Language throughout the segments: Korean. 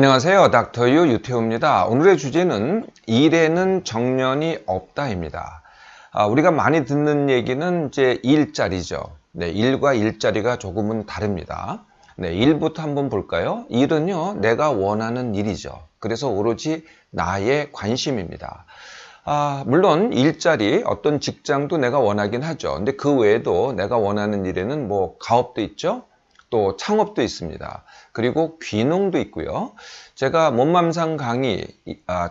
안녕하세요. 닥터유 유태우입니다. 오늘의 주제는 일에는 정년이 없다입니다. 우리가 많이 듣는 얘기는 이제 일자리죠. 네, 일과 일자리가 조금은 다릅니다. 네, 일부터 한번 볼까요? 일은요, 내가 원하는 일이죠. 그래서 오로지 나의 관심입니다. 물론 일자리, 어떤 직장도 내가 원하긴 하죠. 근데 그 외에도 내가 원하는 일에는 뭐 가업도 있죠. 또 창업도 있습니다. 그리고 귀농도 있고요. 제가 몸맘상 강의,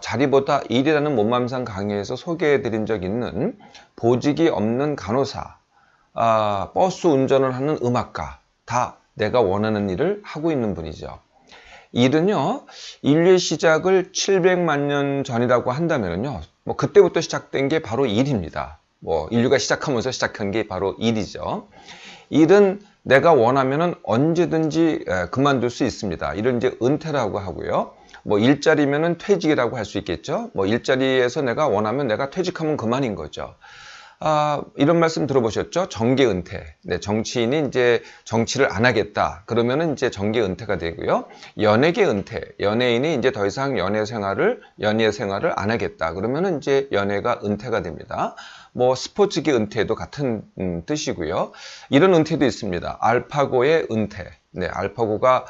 자리보다 일이라는 몸맘상 강의에서 소개해 드린 적 있는 보직이 없는 간호사, 버스 운전을 하는 음악가, 다 내가 원하는 일을 하고 있는 분이죠. 일은요, 인류의 시작을 700만 년 전이라고 한다면요, 뭐 그때부터 시작된 게 바로 일입니다. 뭐 인류가 시작하면서 시작한 게 바로 일이죠. 일은 내가 원하면은 언제든지 그만둘 수 있습니다. 이를 이제 은퇴라고 하고요. 뭐 일자리면은 퇴직이라고 할 수 있겠죠. 뭐 일자리에서 내가 원하면 내가 퇴직하면 그만인 거죠. 이런 말씀 들어보셨죠? 정계 은퇴. 네, 정치인이 이제 정치를 안 하겠다. 그러면은 이제 정계 은퇴가 되고요. 연예계 은퇴. 연예인이 이제 더 이상 연예 생활을 안 하겠다. 그러면은 이제 연예가 은퇴가 됩니다. 뭐 스포츠계 은퇴도 같은 뜻이고요. 이런 은퇴도 있습니다. 알파고의 은퇴. 네, 알파고가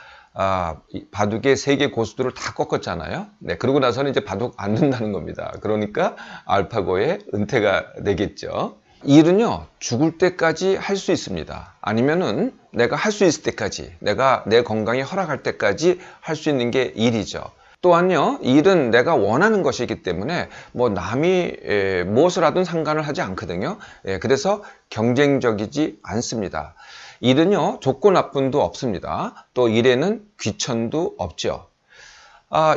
바둑의 세계 고수들을 다 꺾었잖아요. 네, 그러고 나서는 이제 바둑 안 둔다는 겁니다. 그러니까 알파고의 은퇴가 되겠죠. 일은요, 죽을 때까지 할 수 있습니다. 아니면은 내가 할 수 있을 때까지, 내가 내 건강이 허락할 때까지 할 수 있는 게 일이죠. 또한요, 일은 내가 원하는 것이기 때문에 뭐 남이 무엇을 하든 상관을 하지 않거든요. 그래서 경쟁적이지 않습니다. 일은요, 좋고 나쁨도 없습니다. 또 일에는 귀천도 없죠.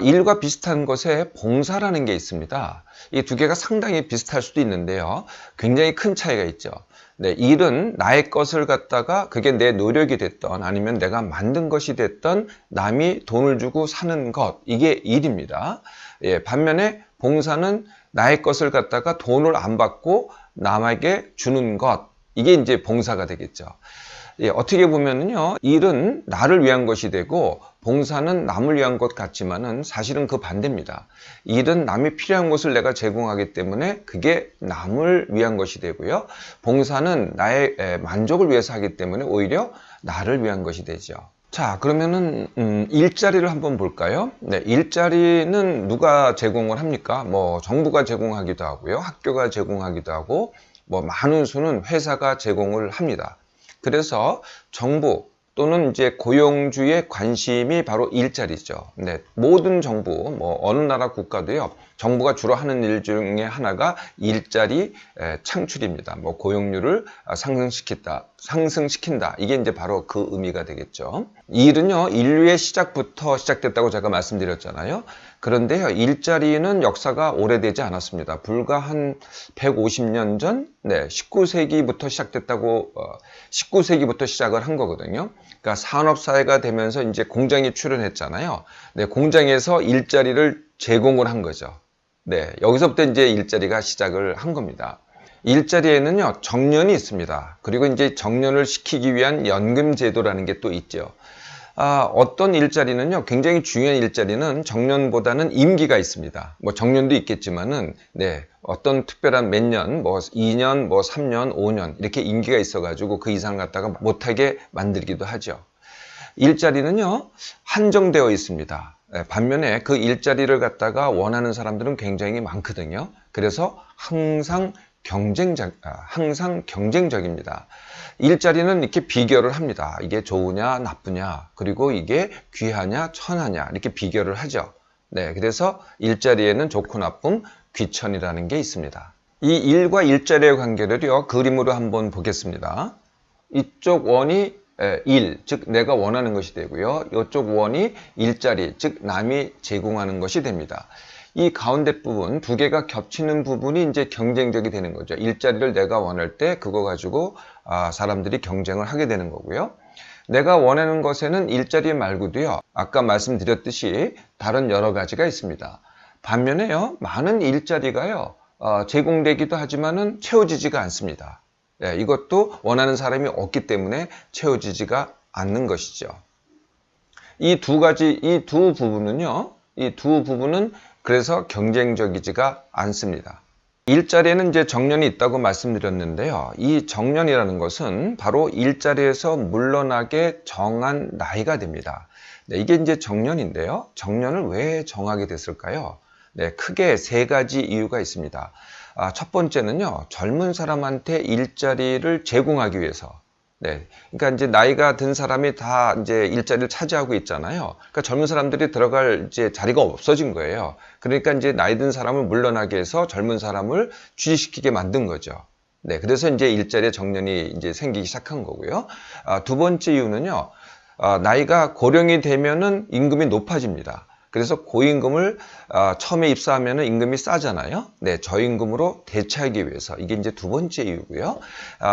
일과 비슷한 것에 봉사라는 게 있습니다. 이 두 개가 상당히 비슷할 수도 있는데요. 굉장히 큰 차이가 있죠. 네, 일은 나의 것을 갖다가 그게 내 노력이 됐던 아니면 내가 만든 것이 됐던 남이 돈을 주고 사는 것, 이게 일입니다. 반면에 봉사는 나의 것을 갖다가 돈을 안 받고 남에게 주는 것, 이게 이제 봉사가 되겠죠. 어떻게 보면은요, 일은 나를 위한 것이 되고 봉사는 남을 위한 것 같지만은 사실은 그 반대입니다. 일은 남이 필요한 것을 내가 제공하기 때문에 그게 남을 위한 것이 되고요. 봉사는 나의 만족을 위해서 하기 때문에 오히려 나를 위한 것이 되죠. 자, 그러면은 일자리를 한번 볼까요? 네, 일자리는 누가 제공을 합니까? 뭐 정부가 제공하기도 하고요. 학교가 제공하기도 하고 뭐 많은 수는 회사가 제공을 합니다. 그래서 정부 또는 이제 고용주의 관심이 바로 일자리죠. 네, 모든 정부, 뭐 어느 나라 국가도요, 정부가 주로 하는 일 중에 하나가 일자리 창출입니다. 뭐 고용률을 상승시킨다. 이게 이제 바로 그 의미가 되겠죠. 일은요, 인류의 시작부터 시작됐다고 제가 말씀드렸잖아요. 그런데요, 일자리는 역사가 오래되지 않았습니다. 불과 한 150년 전, 19세기부터 시작을 한 거거든요. 그러니까 산업사회가 되면서 이제 공장이 출현했잖아요. 네, 공장에서 일자리를 제공을 한 거죠. 네, 여기서부터 이제 일자리가 시작을 한 겁니다. 일자리에는요, 정년이 있습니다. 그리고 이제 정년을 시키기 위한 연금제도라는 게 또 있죠. 어떤 일자리는요, 굉장히 중요한 일자리는 정년보다는 임기가 있습니다. 뭐 정년도 있겠지만은, 네, 어떤 특별한 몇 년, 뭐 2년, 뭐 3년, 5년, 이렇게 임기가 있어가지고 그 이상 갖다가 못하게 만들기도 하죠. 일자리는요, 한정되어 있습니다. 반면에 그 일자리를 갖다가 원하는 사람들은 굉장히 많거든요. 그래서 항상 경쟁적입니다. 일자리는 이렇게 비교를 합니다. 이게 좋으냐, 나쁘냐, 그리고 이게 귀하냐, 천하냐, 이렇게 비교를 하죠. 네, 그래서 일자리에는 좋고 나쁨, 귀천이라는 게 있습니다. 이 일과 일자리의 관계를요, 그림으로 한번 보겠습니다. 이쪽 원이 일, 즉 내가 원하는 것이 되고요. 이쪽 원이 일자리, 즉 남이 제공하는 것이 됩니다. 이 가운데 부분, 두 개가 겹치는 부분이 이제 경쟁적이 되는 거죠. 일자리를 내가 원할 때 그거 가지고 사람들이 경쟁을 하게 되는 거고요. 내가 원하는 것에는 일자리 말고도요, 아까 말씀드렸듯이 다른 여러 가지가 있습니다. 반면에요, 많은 일자리가요, 제공되기도 하지만은 채워지지가 않습니다. 네, 이것도 원하는 사람이 없기 때문에 채워지지가 않는 것이죠. 이 두 가지, 이 두 부분은요, 이 두 부분은 그래서 경쟁적이지가 않습니다. 일자리에는 이제 정년이 있다고 말씀드렸는데요. 이 정년이라는 것은 바로 일자리에서 물러나게 정한 나이가 됩니다. 네, 이게 이제 정년인데요. 정년을 왜 정하게 됐을까요? 네, 크게 세 가지 이유가 있습니다. 첫 번째는요, 젊은 사람한테 일자리를 제공하기 위해서. 네, 그러니까 이제 나이가 든 사람이 다 이제 일자리를 차지하고 있잖아요. 그러니까 젊은 사람들이 들어갈 이제 자리가 없어진 거예요. 그러니까 이제 나이 든 사람을 물러나게 해서 젊은 사람을 취직시키게 만든 거죠. 네, 그래서 이제 일자리에 정년이 이제 생기기 시작한 거고요. 두 번째 이유는요, 나이가 고령이 되면은 임금이 높아집니다. 그래서 고임금을 처음에 입사하면 임금이 싸잖아요. 네, 저임금으로 대체하기 위해서. 이게 이제 두 번째 이유고요.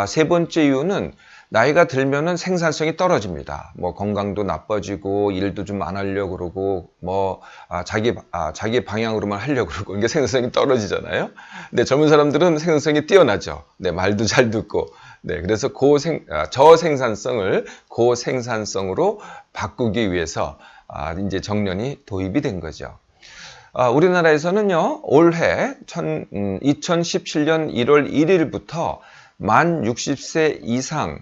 세 번째 이유는 나이가 들면은 생산성이 떨어집니다. 뭐 건강도 나빠지고 일도 좀 안 하려고 그러고 뭐 자기 방향으로만 하려고 그러고 이게 생산성이 떨어지잖아요. 근데 젊은 사람들은 생산성이 뛰어나죠. 네, 말도 잘 듣고. 네, 그래서 저생산성을 고생산성으로 바꾸기 위해서 이제 정년이 도입이 된 거죠. 우리나라에서는요, 올해 2017년 1월 1일부터 만 60세 이상이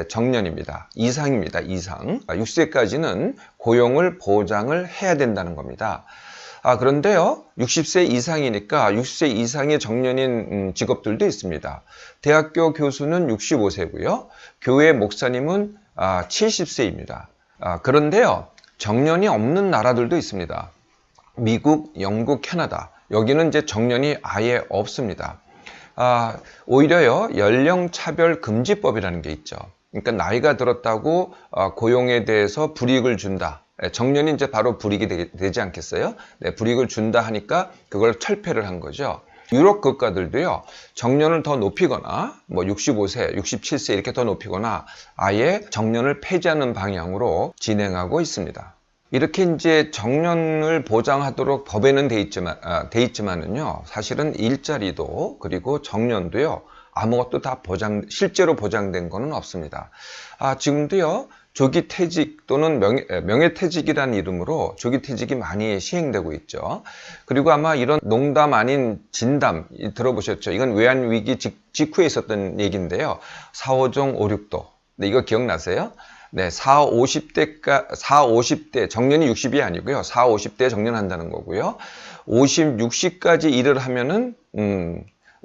정년입니다. 이상입니다. 이상. 60세까지는 고용을 보장을 해야 된다는 겁니다. 그런데요, 60세 이상이니까 60세 이상의 정년인 직업들도 있습니다. 대학교 교수는 65세고요. 교회 목사님은 70세입니다. 그런데요, 정년이 없는 나라들도 있습니다. 미국, 영국, 캐나다. 여기는 이제 정년이 아예 없습니다. 오히려요, 연령차별금지법이라는 게 있죠. 그러니까 나이가 들었다고 고용에 대해서 불이익을 준다. 정년이 이제 바로 불이익이 되지 않겠어요? 네, 불이익을 준다 하니까 그걸 철폐를 한 거죠. 유럽 국가들도요, 정년을 더 높이거나, 뭐 65세, 67세 이렇게 더 높이거나, 아예 정년을 폐지하는 방향으로 진행하고 있습니다. 이렇게 이제 정년을 보장하도록 법에는 돼 있지만은요, 사실은 일자리도, 그리고 정년도요, 아무것도 다 실제로 보장된 거는 없습니다. 지금도요, 조기퇴직 또는 명예퇴직이라는 이름으로 조기퇴직이 많이 시행되고 있죠. 그리고 아마 이런 농담 아닌 진담 들어보셨죠? 이건 외환위기 직후에 있었던 얘기인데요. 4, 5종 5, 6도. 네, 이거 기억나세요? 네, 4, 50대, 정년이 60이 아니고요. 4, 50대에 정년한다는 거고요. 50, 60까지 일을 하면은,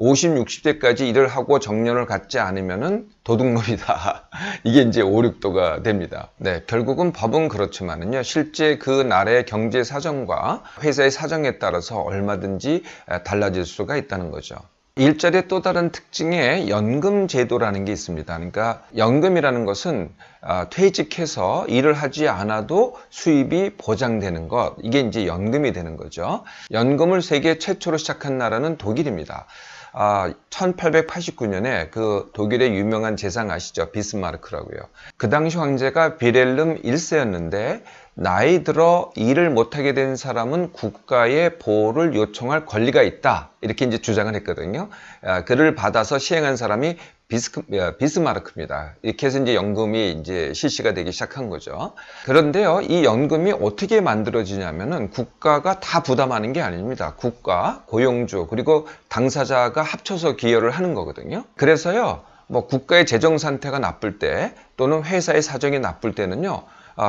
50, 60대까지 일을 하고 정년을 갖지 않으면은 도둑놈이다. 이게 이제 5, 6도가 됩니다. 네, 결국은 법은 그렇지만은요, 실제 그 나라의 경제 사정과 회사의 사정에 따라서 얼마든지 달라질 수가 있다는 거죠. 일자리의 또 다른 특징에 연금 제도라는 게 있습니다. 그러니까 연금이라는 것은 퇴직해서 일을 하지 않아도 수입이 보장되는 것, 이게 이제 연금이 되는 거죠. 연금을 세계 최초로 시작한 나라는 독일입니다. 1889년에 그 독일의 유명한 재상 아시죠? 비스마르크라고요. 그 당시 황제가 빌헬름 1세였는데 나이 들어 일을 못하게 된 사람은 국가의 보호를 요청할 권리가 있다. 이렇게 이제 주장을 했거든요. 그를 받아서 시행한 사람이 비스마르크입니다. 이렇게 해서 이제 연금이 이제 실시가 되기 시작한 거죠. 그런데요, 이 연금이 어떻게 만들어지냐면은 국가가 다 부담하는 게 아닙니다. 국가, 고용주, 그리고 당사자가 합쳐서 기여를 하는 거거든요. 그래서요, 뭐 국가의 재정 상태가 나쁠 때 또는 회사의 사정이 나쁠 때는요,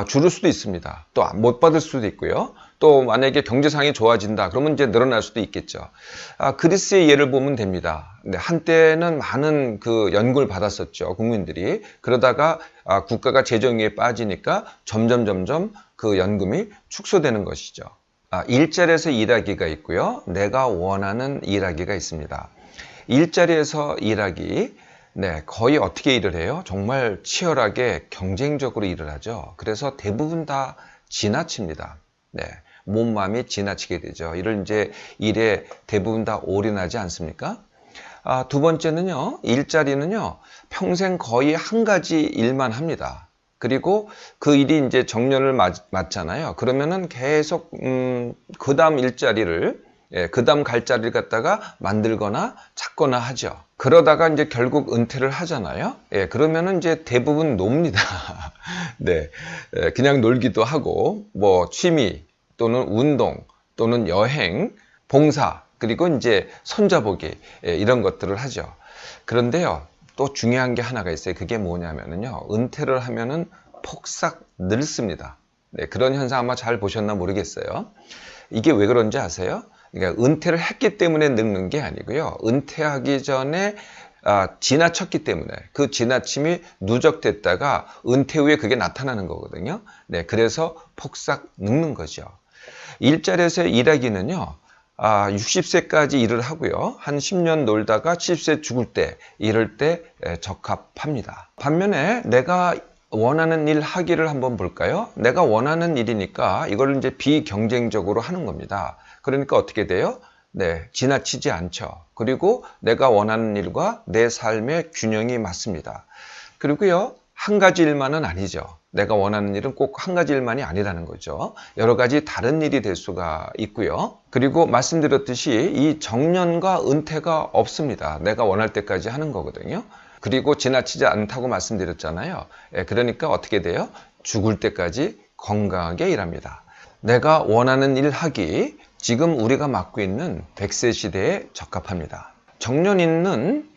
줄을 수도 있습니다. 또 못 받을 수도 있고요. 또 만약에 경제상이 좋아진다 그러면 이제 늘어날 수도 있겠죠. 그리스의 예를 보면 됩니다. 근데 한때는 많은 그 연금을 받았었죠, 국민들이. 그러다가 국가가 재정위에 빠지니까 점점 그 연금이 축소되는 것이죠. 일자리에서 일하기가 있고요, 내가 원하는 일하기가 있습니다. 일자리에서 일하기, 네, 거의 어떻게 일을 해요? 정말 치열하게 경쟁적으로 일을 하죠. 그래서 대부분 다 지나칩니다. 네, 몸맘이 지나치게 되죠. 이를 이제 일에 대부분 다 올인하지 않습니까? 두 번째는요, 일자리는요, 평생 거의 한 가지 일만 합니다. 그리고 그 일이 이제 정년을 맞잖아요. 그러면은 계속 그 다음 일자리를 예, 그 다음 갈 자리를 갖다가 만들거나 찾거나 하죠. 그러다가 이제 결국 은퇴를 하잖아요. 예, 그러면은 이제 대부분 놉니다. 네, 예, 그냥 놀기도 하고, 뭐 취미 또는 운동 또는 여행, 봉사, 그리고 이제 손자보기, 예, 이런 것들을 하죠. 그런데요, 또 중요한 게 하나가 있어요. 그게 뭐냐면요, 은퇴를 하면은 폭삭 늙습니다. 네, 그런 현상 아마 잘 보셨나 모르겠어요. 이게 왜 그런지 아세요? 그러니까 은퇴를 했기 때문에 늙는 게 아니고요. 은퇴하기 전에 지나쳤기 때문에 그 지나침이 누적됐다가 은퇴 후에 그게 나타나는 거거든요. 네, 그래서 폭삭 늙는 거죠. 일자리에서 일하기는요, 60세까지 일을 하고요. 한 10년 놀다가 70세 죽을 때, 이럴 때 적합합니다. 반면에 내가 원하는 일 하기를 한번 볼까요? 내가 원하는 일이니까 이걸 이제 비경쟁적으로 하는 겁니다. 그러니까 어떻게 돼요? 네, 지나치지 않죠. 그리고 내가 원하는 일과 내 삶의 균형이 맞습니다. 그리고요, 한 가지 일만은 아니죠. 내가 원하는 일은 꼭 한 가지 일만이 아니라는 거죠. 여러 가지 다른 일이 될 수가 있고요. 그리고 말씀드렸듯이 이 정년과 은퇴가 없습니다. 내가 원할 때까지 하는 거거든요. 그리고 지나치지 않다고 말씀드렸잖아요. 그러니까 어떻게 돼요? 죽을 때까지 건강하게 일합니다. 내가 원하는 일 하기, 지금 우리가 맡고 있는 100세 시대에 적합합니다. 정년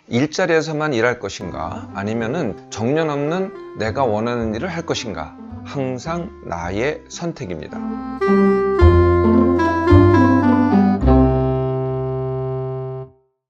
일자리에서만 일할 것인가, 아니면은 정년 없는 내가 원하는 일을 할 것인가, 항상 나의 선택입니다.